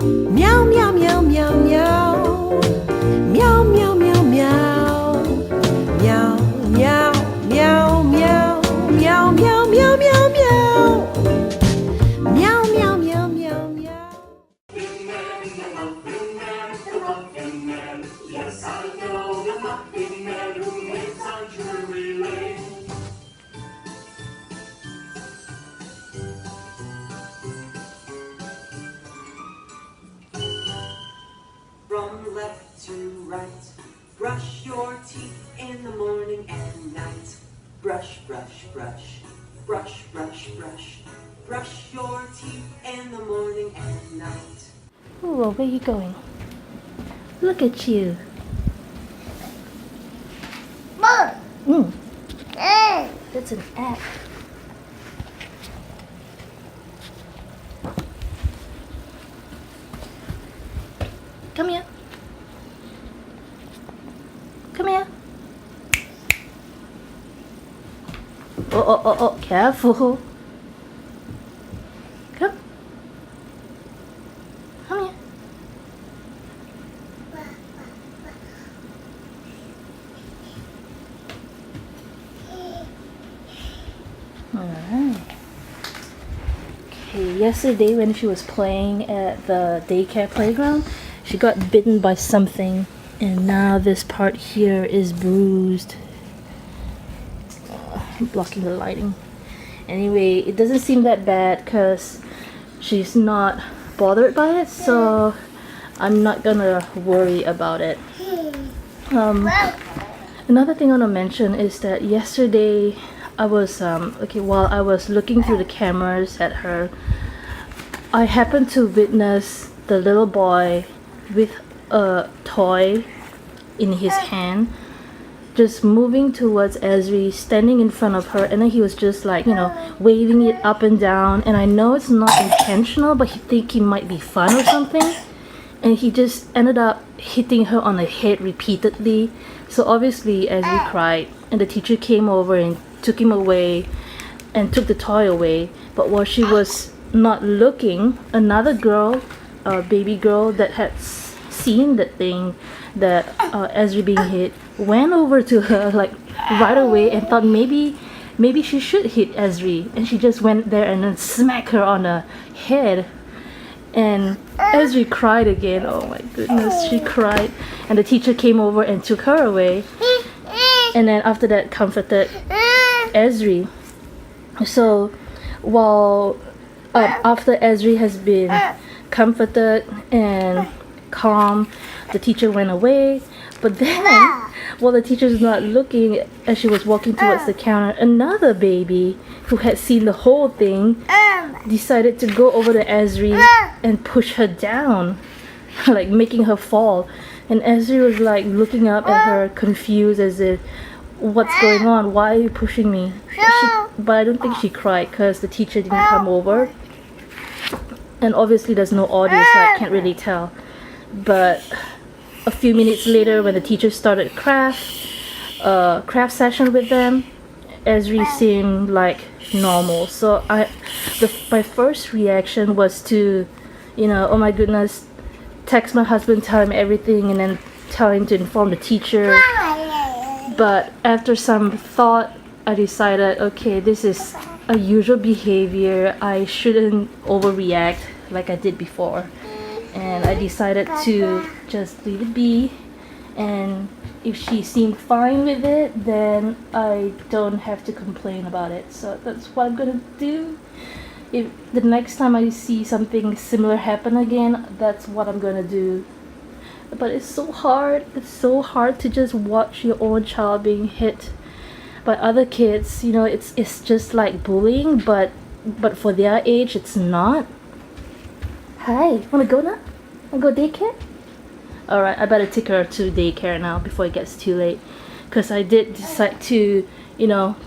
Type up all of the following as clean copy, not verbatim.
Meow, meow, meow, meow, meow. Meow, meow, meow, meow. Meow, meow, meow, meow. Meow, meow, meow, meow, meow. Meow, meow, meow, meow, meow. Yes, I know the Muffin Man who lives on Drury Lane. From left to right, brush your teeth in the morning and night. Brush, brush, brush, brush, brush, brush. Brush your teeth in the morning and night. Oh, where are you going? Look at you. Mm. That's an app. Come here. Come here. Oh, careful. Come. Come here. Alright. Okay, yesterday when she was playing at the daycare playground, she got bitten by something, and now this part here is bruised. Blocking the lighting. Anyway, it doesn't seem that bad because she's not bothered by it, so I'm not gonna worry about it. Another thing I want to mention is that yesterday I was while I was looking through the cameras at her, I happened to witness the little boy with a toy in his hand just moving towards Ezri, standing in front of her, and then he was just like, waving it up and down, and I know it's not intentional, but he think it might be fun or something, and he just ended up hitting her on the head repeatedly. So obviously Ezri cried, and the teacher came over and took him away and took the toy away. But while she was not looking, another girl, a baby girl that had seen the thing that Ezri being hit, went over to her like right away and thought maybe she should hit Ezri, and she just went there and then smacked her on the head, and Ezri cried again. Oh my goodness, she cried, and the teacher came over and took her away, and then after that comforted Ezri. So while after Ezri has been comforted and calm, the teacher went away. But then while the teacher's not looking, as she was walking towards the counter, another baby who had seen the whole thing decided to go over to Ezri and push her down, like making her fall. And Ezri was like looking up at her, confused, as if, what's going on? Why are you pushing me? But I don't think she cried because the teacher didn't come over, and obviously there's no audio, so I can't really tell. But a few minutes later, when the teacher started craft session with them, Ezri seemed like normal. So my first reaction was to, oh my goodness, text my husband, tell him everything, and then tell him to inform the teacher. But after some thought, I decided, okay, this is a usual behavior. I shouldn't overreact like I did before. And I decided to just leave it be, and if she seemed fine with it, then I don't have to complain about it. So that's what I'm gonna do. If the next time I see something similar happen again, that's what I'm gonna do. But it's so hard to just watch your own child being hit by other kids. It's just like bullying, but for their age it's not. Hi, wanna go now? Wanna go daycare? Alright, I better take her to daycare now before it gets too late. Because I did decide to,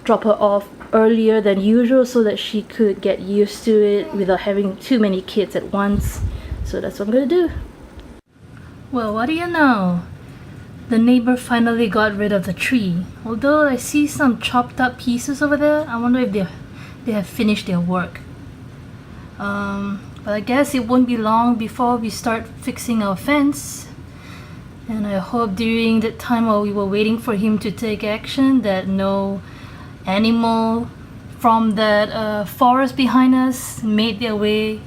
drop her off earlier than usual so that she could get used to it without having too many kids at once. So that's what I'm gonna do. Well, what do you know? The neighbor finally got rid of the tree. Although I see some chopped up pieces over there, I wonder if they have finished their work. But I guess it won't be long before we start fixing our fence. And I hope during the time while we were waiting for him to take action that no animal from that forest behind us made their way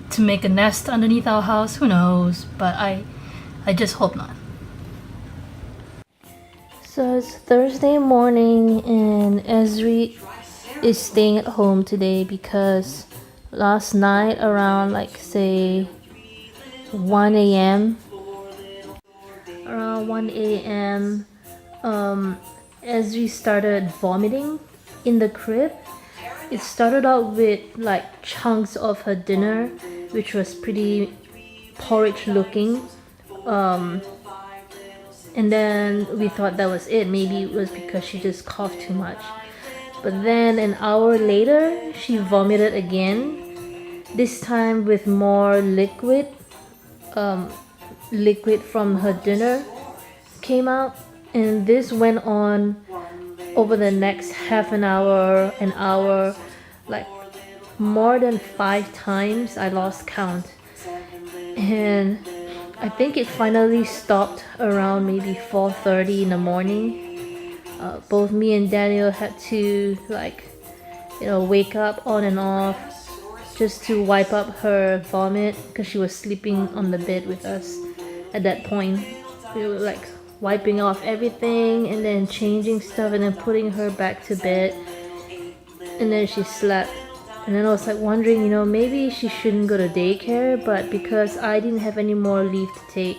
to make a nest underneath our house. Who knows? But I just hope not. So it's Thursday morning and Ezri is staying at home today because last night around like say 1 a.m. Around 1 a.m. Ezri started vomiting in the crib. It started out with like chunks of her dinner, which was pretty porridge looking. And then we thought that was it. Maybe it was because she just coughed too much. But then an hour later, she vomited again. This time with more liquid. Liquid from her dinner came out. And this went on over the next half an hour, like more than 5 times. I lost count. And I think it finally stopped around maybe 4:30 in the morning. Both me and Daniel had to wake up on and off just to wipe up her vomit because she was sleeping on the bed with us at that point. We were like wiping off everything and then changing stuff and then putting her back to bed, and then she slept. And then I was like wondering, maybe she shouldn't go to daycare, but because I didn't have any more leave to take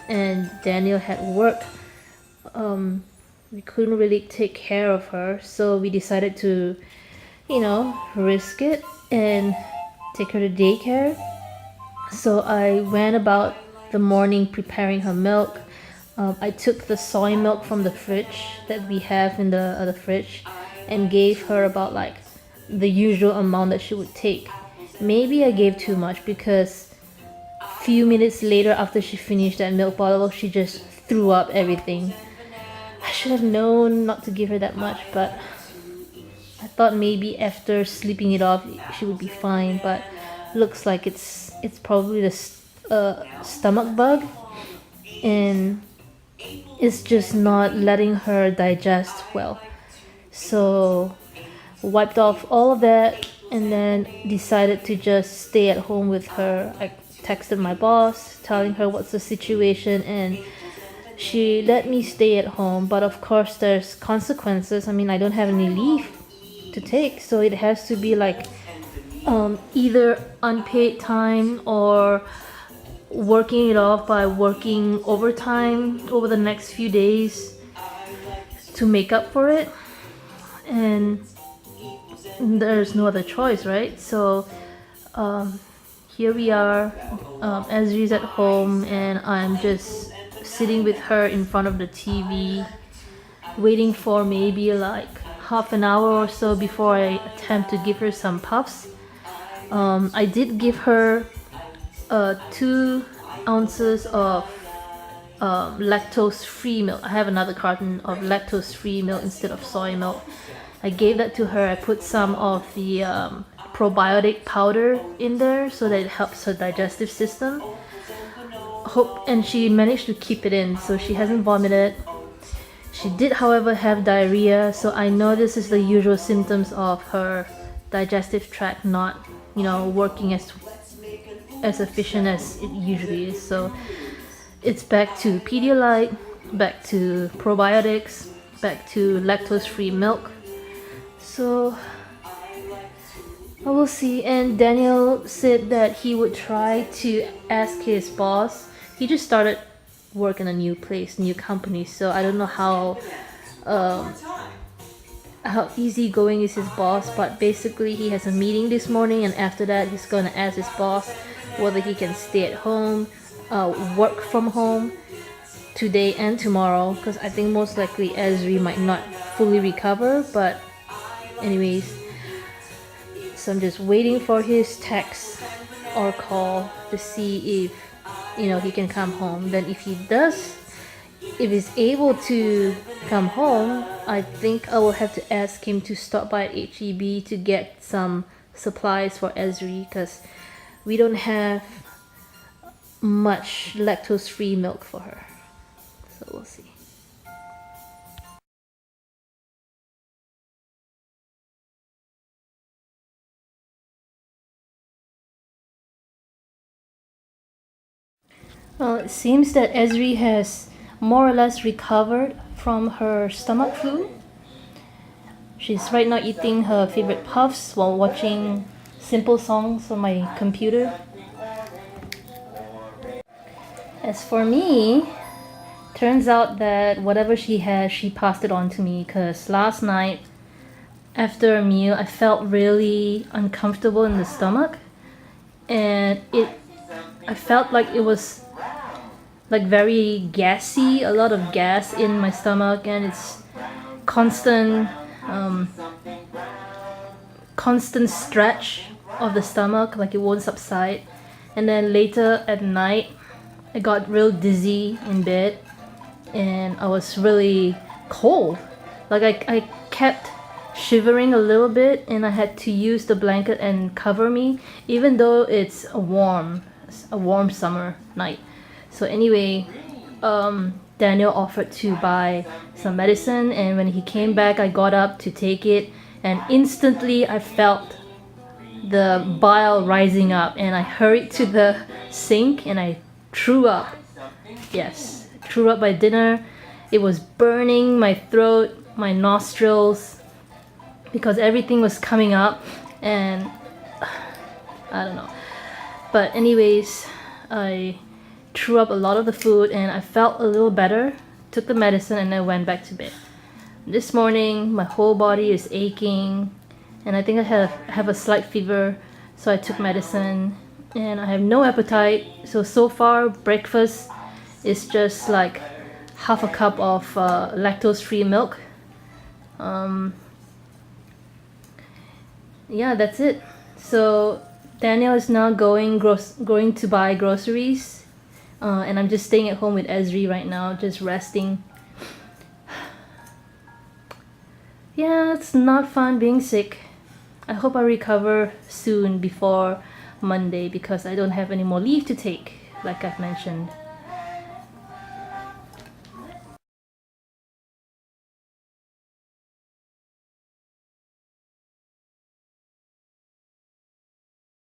and Daniel had work, we couldn't really take care of her, so we decided to risk it and take her to daycare. So I went about the morning preparing her milk. I took the soy milk from the fridge that we have in the fridge and gave her about like the usual amount that she would take. Maybe I gave too much because a few minutes later after she finished that milk bottle, she just threw up everything. I should have known not to give her that much, but I thought maybe after sleeping it off she would be fine, but looks like it's probably the stomach bug, and it's just not letting her digest well. So wiped off all of that and then decided to just stay at home with her. I texted my boss telling her what's the situation, and she let me stay at home, but of course there's consequences. I mean, I don't have any leave to take, so it has to be like either unpaid time or working it off by working overtime over the next few days to make up for it. And there's no other choice, right? So here we are. Ezri's at home and I'm just sitting with her in front of the TV waiting for maybe like half an hour or so before I attempt to give her some puffs. I did give her 2 ounces of lactose-free milk. I have another carton of lactose-free milk instead of soy milk. I gave that to her. I put some of the probiotic powder in there so that it helps her digestive system. And she managed to keep it in, so she hasn't vomited. She did, however, have diarrhea, so I know this is the usual symptoms of her digestive tract not, working as efficient as it usually is. So it's back to Pedialyte, back to probiotics, back to lactose-free milk. So I will see. And Daniel said that he would try to ask his boss. He just started work in a new place, new company, so I don't know how easygoing is his boss, but basically he has a meeting this morning, and after that he's going to ask his boss whether he can stay at home, work from home today and tomorrow, because I think most likely Ezri might not fully recover. But anyways, so I'm just waiting for his text or call to see if he can come home. Then if he does, if he's able to come home, I think I will have to ask him to stop by at HEB to get some supplies for Ezri, because we don't have much lactose-free milk for her. So we'll see. Well, it seems that Ezri has more or less recovered from her stomach flu. She's right now eating her favorite puffs while watching simple songs on my computer. As for me, turns out that whatever she has, she passed it on to me, because last night after a meal I felt really uncomfortable in the stomach, and I felt like it was like very gassy, a lot of gas in my stomach, and it's constant constant stretch of the stomach, like it won't subside. And then later at night I got real dizzy in bed, and I was really cold. Like I kept shivering a little bit, and I had to use the blanket and cover me, even though it's a warm summer night. So anyway, Daniel offered to buy some medicine, and when he came back I got up to take it, and instantly I felt the bile rising up, and I hurried to the sink and I threw up. Yes, threw up by dinner. It was burning my throat, my nostrils, because everything was coming up, and I don't know. But anyways, I threw up a lot of the food and I felt a little better, took the medicine, and I went back to bed. This morning my whole body is aching, and I think I have a slight fever, so I took medicine, and I have no appetite. So far breakfast is just like half a cup of lactose-free milk. Yeah, that's it. So Daniel is now going to buy groceries, and I'm just staying at home with Ezri right now, just resting. Yeah, it's not fun being sick. I hope I recover soon before Monday, because I don't have any more leave to take, like I've mentioned.